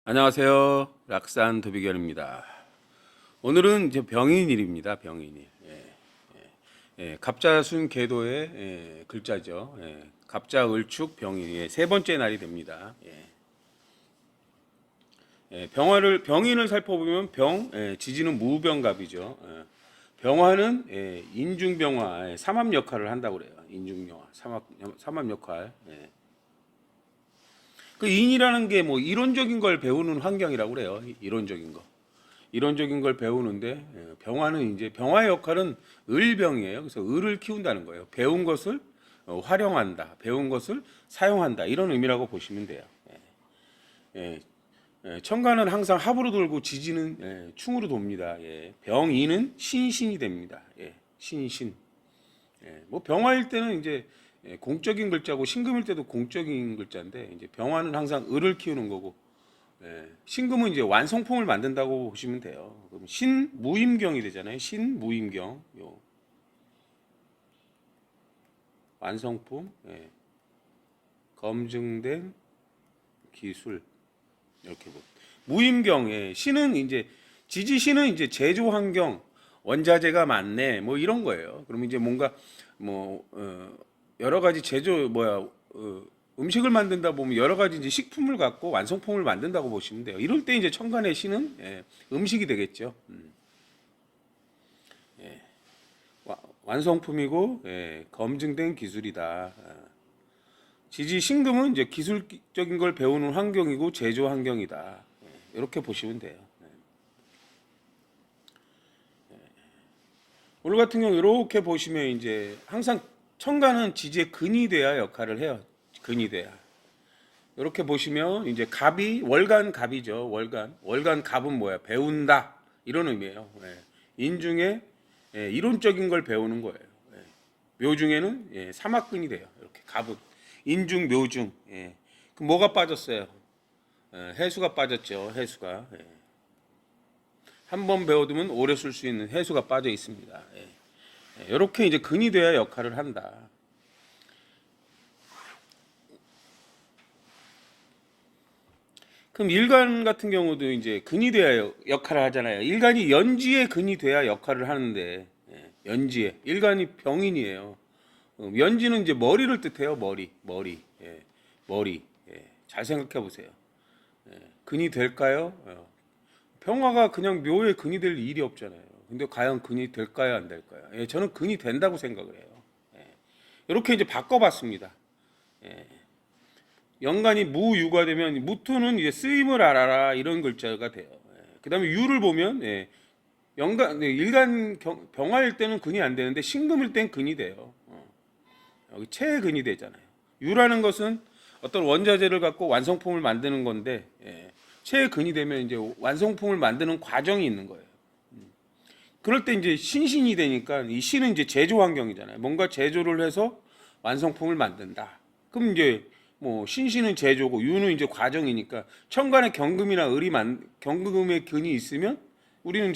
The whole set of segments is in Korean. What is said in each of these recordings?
안녕하세요. 락산 도비결입니다. 오늘은 이제 병인일입니다. 병인일. 갑자순 계도의 글자죠. 갑자 을축 병인의 세 번째 날이 됩니다. 병인을 살펴보면 지지는 무병갑이죠. 병화는 인중병화, 삼합 역할을 한다고 그래요. 인중병화, 삼합 역할. 그 인이라는 게 뭐 이론적인 걸 배우는 환경이라고 그래요. 이론적인 거. 이론적인 걸 배우는데 병화는 이제 병화의 역할은 을병이에요. 그래서 을을 키운다는 거예요. 배운 것을 활용한다. 배운 것을 사용한다. 이런 의미라고 보시면 돼요. 천간은 항상 합으로 돌고 지지는 충으로 돕니다. 병인은 신신이 됩니다. 신신. 뭐 병화일 때는 이제 공적인 글자고 신금일 때도 공적인 글자인데 이제 병화는 항상 을을 키우는 거고 신금은 이제 완성품을 만든다고 보시면 돼요. 그럼 신무임경이 되잖아요. 신무임경 요 완성품 검증된 기술 이렇게 보. 무임경 신은 이제 지지신은 이제 제조 환경 원자재가 많네 뭐 이런 거예요. 그러면 이제 뭔가 뭐 여러 가지 음식을 만든다 보면 여러 가지 이제 식품을 갖고 완성품을 만든다고 보시면 돼요. 이럴 때 이제 천간의 신은 음식이 되겠죠. 완성품이고 검증된 기술이다. 지지 신금은 이제 기술적인 걸 배우는 환경이고 제조 환경이다. 이렇게 보시면 돼요. 오늘 같은 경우 이렇게 보시면 이제 항상 천간은 지지의 근이 돼야 역할을 해요. 근이 돼야. 이렇게 보시면 이제 갑이 월간 갑이죠. 월간 갑은 뭐야? 배운다 이런 의미예요. 인중에 이론적인 걸 배우는 거예요. 묘중에는 삼합근이 돼요. 이렇게 갑은 인중 묘중. 그럼 뭐가 빠졌어요? 해수가 빠졌죠. 해수가 한 번 배워두면 오래 쓸 수 있는 해수가 빠져 있습니다. 이렇게 이제 근이 돼야 역할을 한다. 그럼 일간 같은 경우도 이제 근이 돼야 역할을 하잖아요. 일간이 연지에 근이 돼야 역할을 하는데 연지에 일간이 병인이에요. 연지는 이제 머리를 뜻해요. 머리. 잘 생각해 보세요. 근이 될까요? 병화가 그냥 묘에 근이 될 일이 없잖아요. 근데 과연 근이 될까요, 안 될까요? 저는 근이 된다고 생각을 해요. 이렇게 이제 바꿔봤습니다. 연간이 무유가 되면 무토는 이제 쓰임을 알아라 이런 글자가 돼요. 그다음에 유를 보면 일간 병화일 때는 근이 안 되는데 신금일 땐 근이 돼요. 여기 체의 근이 되잖아요. 유라는 것은 어떤 원자재를 갖고 완성품을 만드는 건데 체의 근이 되면 이제 완성품을 만드는 과정이 있는 거예요. 그럴 때 이제 신신이 되니까 이 신은 이제 제조 환경이잖아요. 뭔가 제조를 해서 완성품을 만든다. 그럼 이제 뭐 신신은 제조고 유는 이제 과정이니까 천간에 경금이나 경금의 근이 있으면 우리는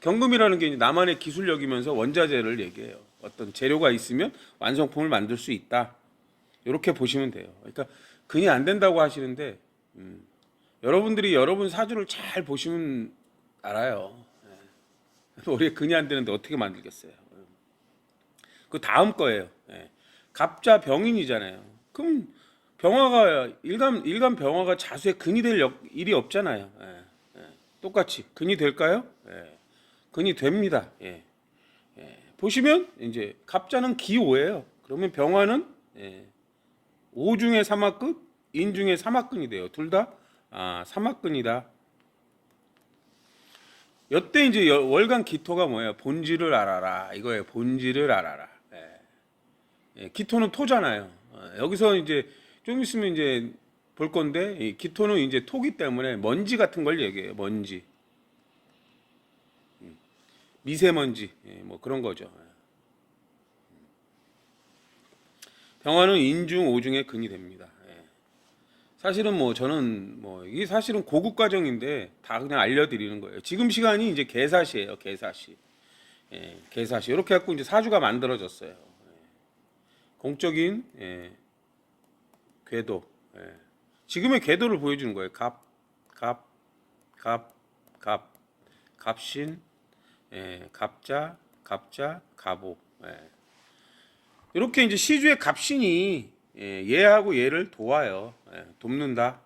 경금이라는 게 이제 나만의 기술력이면서 원자재를 얘기해요. 어떤 재료가 있으면 완성품을 만들 수 있다. 이렇게 보시면 돼요. 그러니까 근이 안 된다고 하시는데 여러분들이 여러분 사주를 잘 보시면 알아요. 우리가 근이 안 되는데 어떻게 만들겠어요? 그 다음 거예요. 갑자 병인이잖아요. 그럼 병화가 일간 병화가 자수에 근이 될 일이 없잖아요. 똑같이 근이 될까요? 근이 됩니다. 보시면 이제 갑자는 기오예요. 그러면 병화는 오중의 삼합근, 인중의 삼합근이 돼요. 둘 다 삼합근이다. 여태 이제 월간 기토가 뭐예요? 본질을 알아라 이거예요. 본질을 알아라. 기토는 토잖아요. 여기서 이제 좀 있으면 이제 볼 건데 이 기토는 이제 토기 때문에 먼지 같은 걸 얘기해요. 먼지, 미세먼지, 뭐 그런 거죠. 병화는 인중, 오중의 근이 됩니다. 사실은 뭐 저는 뭐 이게 사실은 고급 과정인데 다 그냥 알려드리는 거예요. 지금 시간이 이제 개사시예요. 개사시. 개사시. 이렇게 갖고 이제 사주가 만들어졌어요. 공적인 궤도. 지금의 궤도를 보여주는 거예요. 갑, 갑, 갑, 갑신, 갑자, 갑자, 갑오. 이렇게 이제 시주의 갑신이 얘하고 얘를 도와요. 돕는다.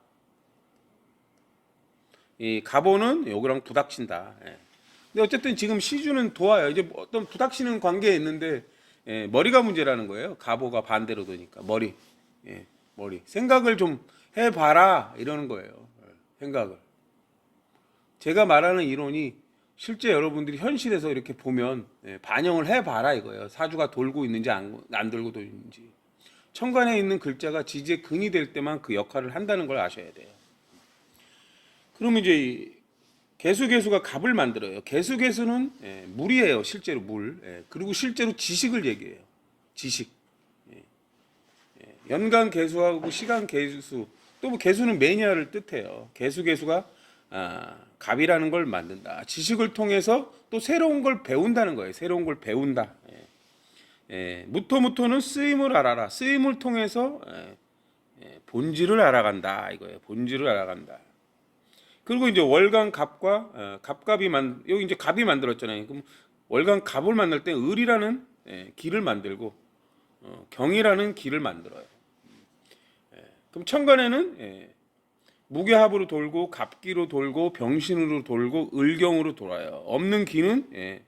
이 갑오는 요거랑 부닥친다. 근데 어쨌든 지금 시주는 도와요. 이제 어떤 부닥치는 관계에 있는데 머리가 문제라는 거예요. 갑오가 반대로 도니까 머리, 머리 생각을 좀 해봐라 이러는 거예요. 생각을. 제가 말하는 이론이 실제 여러분들이 현실에서 이렇게 보면 반영을 해봐라 이거예요. 사주가 돌고 있는지 안 돌고 있는지. 천간에 있는 글자가 지지의 근이 될 때만 그 역할을 한다는 걸 아셔야 돼요. 그러면 이제 개수가 갑을 만들어요. 개수는 물이에요. 실제로 물. 그리고 실제로 지식을 얘기해요. 지식. 연간 개수하고 시간 개수, 또 뭐 개수는 매니아를 뜻해요. 개수가 갑이라는 걸 만든다. 지식을 통해서 또 새로운 걸 배운다는 거예요. 새로운 걸 배운다. 무토는 쓰임을 알아라. 쓰임을 통해서 본질을 알아간다 이거예요. 본질을 알아간다. 그리고 이제 월간 갑과 갑갑이 여기 이제 갑이 만들었잖아요. 그럼 월간 갑을 만들 때 을이라는 기를 만들고 경이라는 기를 만들어요. 그럼 천간에는 무게합으로 돌고 갑기로 돌고 병신으로 돌고 을경으로 돌아요. 없는 기는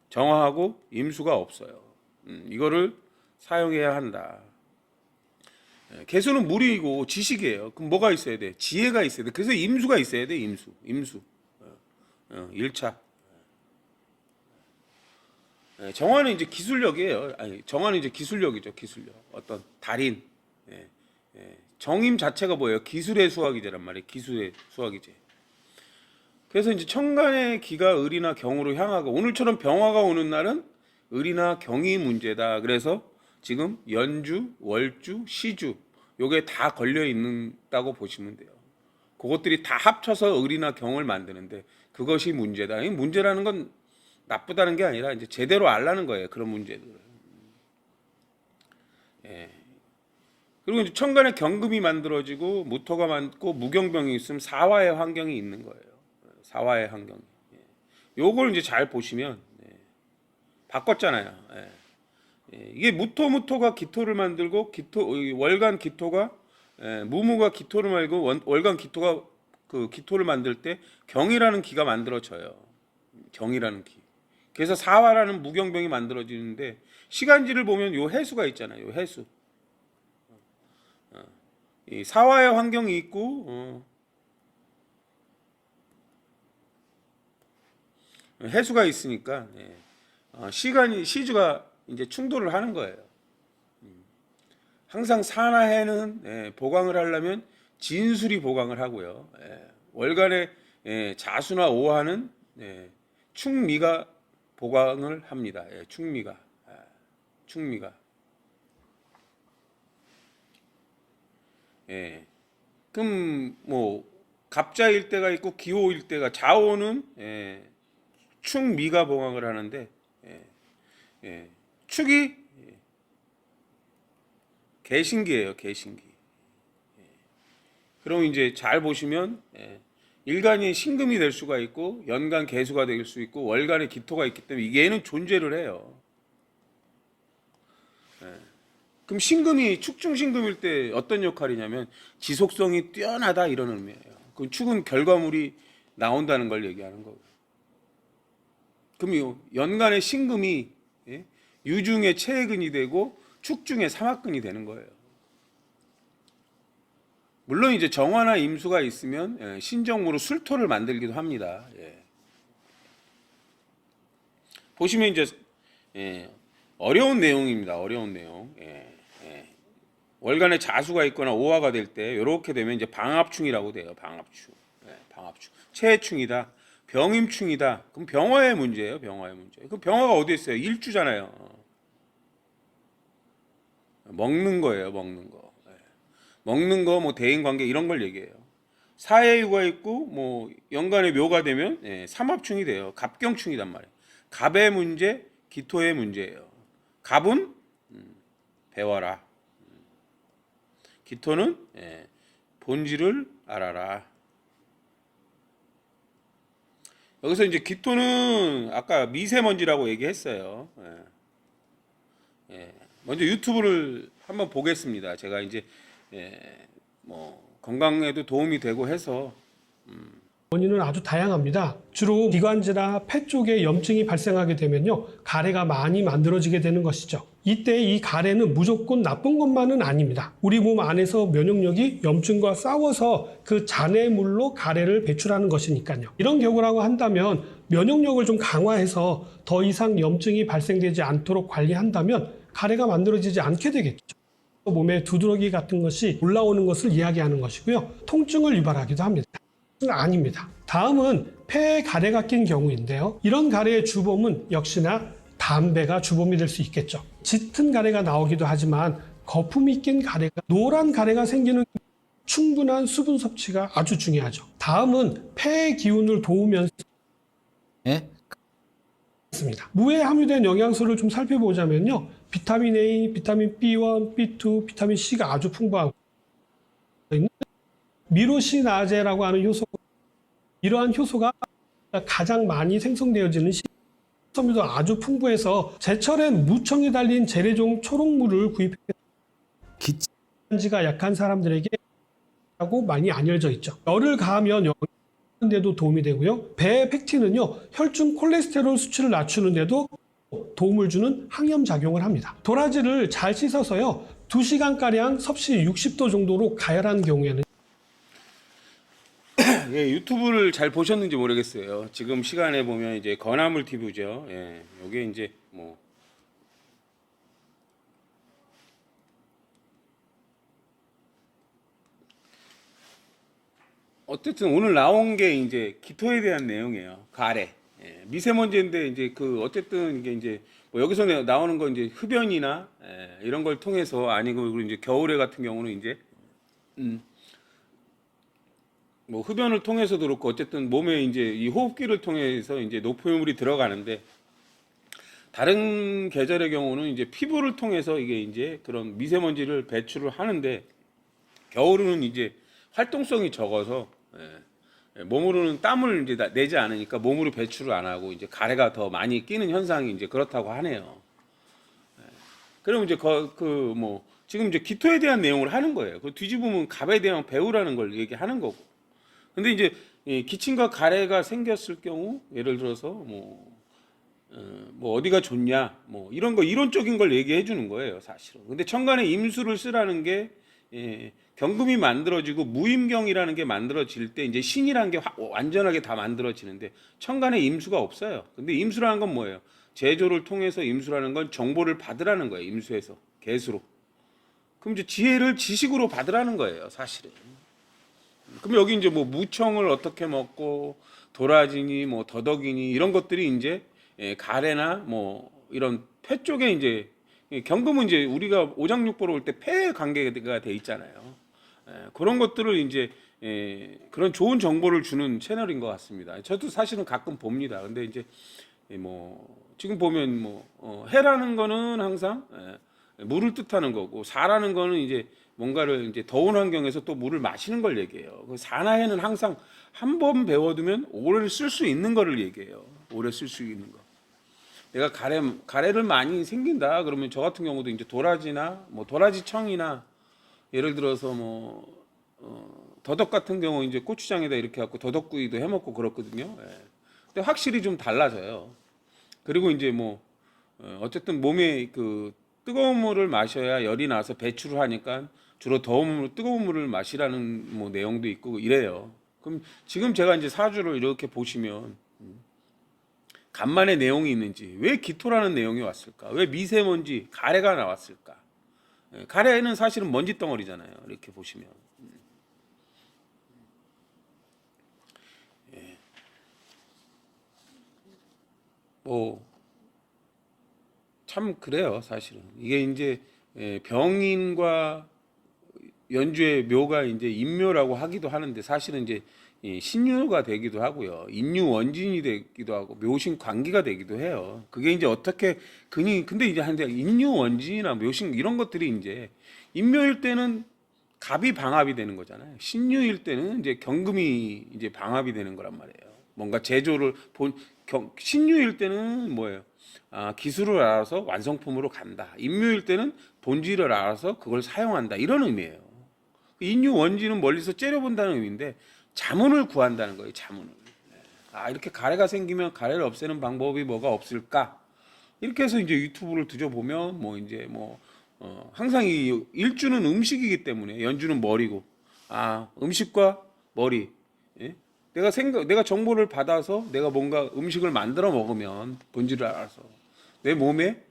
정화하고 임수가 없어요. 이거를 사용해야 한다. 개수는 물이고 지식이에요. 그럼 뭐가 있어야 돼? 지혜가 있어야 돼. 그래서 임수가 있어야 돼. 임수. 1차. 정화는 이제 기술력이에요. 아니, 정화는 이제 기술력이죠. 기술력. 어떤 달인. 정임 자체가 뭐예요? 기술의 수학이제란 말이에요. 기술의 수학이제. 그래서 이제 천간의 기가 을이나 경으로 향하고 오늘처럼 병화가 오는 날은 을이나 경이 문제다. 그래서 지금 연주, 월주, 시주 요게 다 걸려 있는다고 보시면 돼요. 그것들이 다 합쳐서 을이나 경을 만드는데 그것이 문제다. 이 문제라는 건 나쁘다는 게 아니라 이제 제대로 알라는 거예요. 그런 문제들을. 그리고 이제 천간에 경금이 만들어지고 무토가 많고 무경병이 있으면 사화의 환경이 있는 거예요. 사화의 환경이. 요걸 이제 잘 보시면 바꿨잖아요. 이게 무토가 기토를 만들고 월간 기토가 무무가 기토를 말고 월간 기토가 그 기토를 만들 때 경이라는 기가 만들어져요. 경이라는 기. 그래서 사화라는 무경병이 만들어지는데 시간지를 보면 요 해수가 있잖아요. 요 해수. 이 사화의 환경이 있고 해수가 있으니까 시주가 이제 충돌을 하는 거예요. 항상 사나해는 보강을 하려면 진술이 보강을 하고요. 월간에 자수나 오화는 충미가 보강을 합니다. 충미가. 그럼 뭐 갑자일 때가 있고 기호일 때가 자오는 충미가 보강을 하는데 축이 개신기예요. 개신기. 그럼 이제 잘 보시면 일간이 신금이 될 수가 있고 연간 개수가 될 수 있고 월간에 기토가 있기 때문에 얘는 존재를 해요. 그럼 신금이 축중신금일 때 어떤 역할이냐면 지속성이 뛰어나다 이런 의미예요. 그 축은 결과물이 나온다는 걸 얘기하는 거고요. 그럼 연간의 신금이 유중의 체근이 되고 축중의 삼합근이 되는 거예요. 물론 이제 정화나 임수가 있으면 신정무로 술토를 만들기도 합니다. 보시면 이제 어려운 내용입니다. 어려운 내용. 월간에 자수가 있거나 오화가 될 때 이렇게 되면 이제 방합충이라고 돼요. 방합충. 방합충. 체해충이다. 병임충이다. 그럼 병화의 문제예요. 병화의 문제. 그럼 병화가 어디 있어요? 일주잖아요. 먹는 거예요. 먹는 거. 먹는 거, 뭐 대인관계 이런 걸 얘기해요. 사해유가 있고 뭐 연간에 묘가 되면 삼합충이 돼요. 갑경충이단 말이에요. 갑의 문제, 기토의 문제예요. 갑은 배워라. 기토는 본질을 알아라. 여기서 이제 기토는 아까 미세먼지라고 얘기했어요. 먼저 유튜브를 한번 보겠습니다. 제가 이제 예, 뭐 건강에도 도움이 되고 해서 원인은 아주 다양합니다. 주로 기관지나 폐 쪽에 염증이 발생하게 되면요, 가래가 많이 만들어지게 되는 것이죠. 이때 이 가래는 무조건 나쁜 것만은 아닙니다. 우리 몸 안에서 면역력이 염증과 싸워서 그 잔해물로 가래를 배출하는 것이니까요. 이런 경우라고 한다면 면역력을 좀 강화해서 더 이상 염증이 발생되지 않도록 관리한다면 가래가 만들어지지 않게 되겠죠. 몸에 두드러기 같은 것이 올라오는 것을 이야기하는 것이고요. 통증을 유발하기도 합니다. 아닙니다. 다음은 폐에 가래가 낀 경우인데요. 이런 가래의 주범은 역시나 담배가 주범이 될 수 있겠죠. 짙은 가래가 나오기도 하지만 거품이 낀 가래가, 노란 가래가 생기는 충분한 수분 섭취가 아주 중요하죠. 다음은 폐의 기운을 도우면서 있습니다. 무에 함유된 영양소를 좀 살펴보자면요. 비타민 A, 비타민 B1, B2, 비타민 C가 아주 풍부하고 미로시나제라고 하는 효소, 이러한 효소가 가장 많이 생성되어지는 식이섬유도 아주 풍부해서 제철엔 무청이 달린 재래종 초록물을 구입해서 기침지가 약한 사람들에게 하고 많이 알려져 있죠. 열을 가하면 데도 도움이 되고요. 배 팩틴은요, 혈중 콜레스테롤 수치를 낮추는데도 도움을 주는 항염 작용을 합니다. 도라지를 잘 씻어서요, 2시간가량 섭씨 60도 정도로 가열한 경우에는 예, 유튜브를 잘 보셨는지 모르겠어요. 지금 시간에 보면 이제 건화물 TV죠. 예, 요게 이제 뭐 어쨌든 오늘 나온 게 이제 기토에 대한 내용이에요. 가래. 예, 미세먼지인데 이제 그 어쨌든 이게 이제 뭐 여기서 나오는 건 이제 흡연이나 이런 걸 통해서 아니고 그리고 이제 겨울에 같은 경우는 이제 뭐 흡연을 통해서도 그렇고 어쨌든 몸에 이제 이 호흡기를 통해서 이제 노폐물이 들어가는데 다른 계절의 경우는 이제 피부를 통해서 이게 이제 그런 미세먼지를 배출을 하는데 겨울은 이제 활동성이 적어서 몸으로는 땀을 이제 내지 않으니까 몸으로 배출을 안 하고 이제 가래가 더 많이 끼는 현상이 이제 그렇다고 하네요. 그럼 이제 그 뭐 지금 이제 기토에 대한 내용을 하는 거예요. 그 뒤집으면 갑에 대한 배우라는 걸 얘기하는 거고. 근데 이제 이 기침과 가래가 생겼을 경우 예를 들어서 뭐 어디가 좋냐 뭐 이런 거 이론적인 걸 얘기해 주는 거예요 사실은. 근데 천간에 임수를 쓰라는 게 경금이 만들어지고 무임경이라는 게 만들어질 때 이제 신이라는 게 완전하게 다 만들어지는데 천간에 임수가 없어요. 근데 임수라는 건 뭐예요? 제조를 통해서 임수라는 건 정보를 받으라는 거예요. 임수에서 개수로. 그럼 이제 지혜를 지식으로 받으라는 거예요 사실은. 그럼 여기 이제 뭐 무청을 어떻게 먹고 도라지니 뭐 더덕이니 이런 것들이 이제 가래나 뭐 이런 폐 쪽에 이제 경금은 이제 우리가 오장육부로 올 때 폐 관계가 돼 있잖아요. 그런 것들을 이제 그런 좋은 정보를 주는 채널인 것 같습니다. 저도 사실은 가끔 봅니다. 근데 이제 뭐 지금 보면 해라는 거는 항상 물을 뜻하는 거고 사라는 거는 이제 뭔가를 이제 더운 환경에서 또 물을 마시는 걸 얘기해요. 그 사나 해는 항상 한 번 배워두면 오래 쓸 수 있는 거를 얘기해요. 오래 쓸 수 있는 거. 내가 가래를 많이 생긴다 그러면 저 같은 경우도 이제 도라지나 뭐 도라지청이나 예를 들어서 더덕 같은 경우 이제 고추장에다 이렇게 갖고 더덕구이도 해 먹고 그렇거든요. 근데 확실히 좀 달라져요. 그리고 이제 어쨌든 몸에 그 뜨거운 물을 마셔야 열이 나서 배출을 하니까 주로 뜨거운 물을 마시라는 내용도 있고 이래요. 그럼 지금 제가 이제 사주를 이렇게 보시면 간만에 내용이 있는지 왜 기토라는 내용이 왔을까? 왜 미세먼지 가래가 나왔을까? 가래는 사실은 먼지 덩어리잖아요. 이렇게 보시면 참 그래요. 사실은 이게 이제 병인과 연주의 묘가 이제 인묘라고 하기도 하는데 사실은 이제 신유가 되기도 하고요. 인유 원진이 되기도 하고 묘신 관기가 되기도 해요. 그게 이제 어떻게 근데 이제 한데 인유 원진이나 묘신 이런 것들이 이제 인묘일 때는 갑이 방합이 되는 거잖아요. 신유일 때는 이제 경금이 이제 방합이 되는 거란 말이에요. 뭔가 제조를 신유일 때는 뭐예요? 기술을 알아서 완성품으로 간다. 인묘일 때는 본질을 알아서 그걸 사용한다. 이런 의미예요. 인유 원지는 멀리서 째려본다는 의미인데 자문을 구한다는 거예요. 자문을. 이렇게 가래가 생기면 가래를 없애는 방법이 뭐가 없을까? 이렇게 해서 이제 유튜브를 뒤져보면 항상 이 일주는 음식이기 때문에 연주는 머리고 음식과 머리. 예? 내가 정보를 받아서 내가 뭔가 음식을 만들어 먹으면 본질을 알아서 내 몸의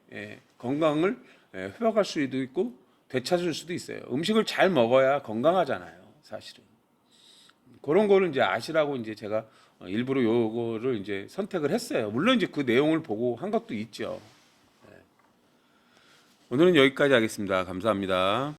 건강을 회복할 수도 있고 되찾을 수도 있어요. 음식을 잘 먹어야 건강하잖아요, 사실은. 그런 거를 이제 아시라고 이제 제가 일부러 요거를 이제 선택을 했어요. 물론 이제 그 내용을 보고 한 것도 있죠. 오늘은 여기까지 하겠습니다. 감사합니다.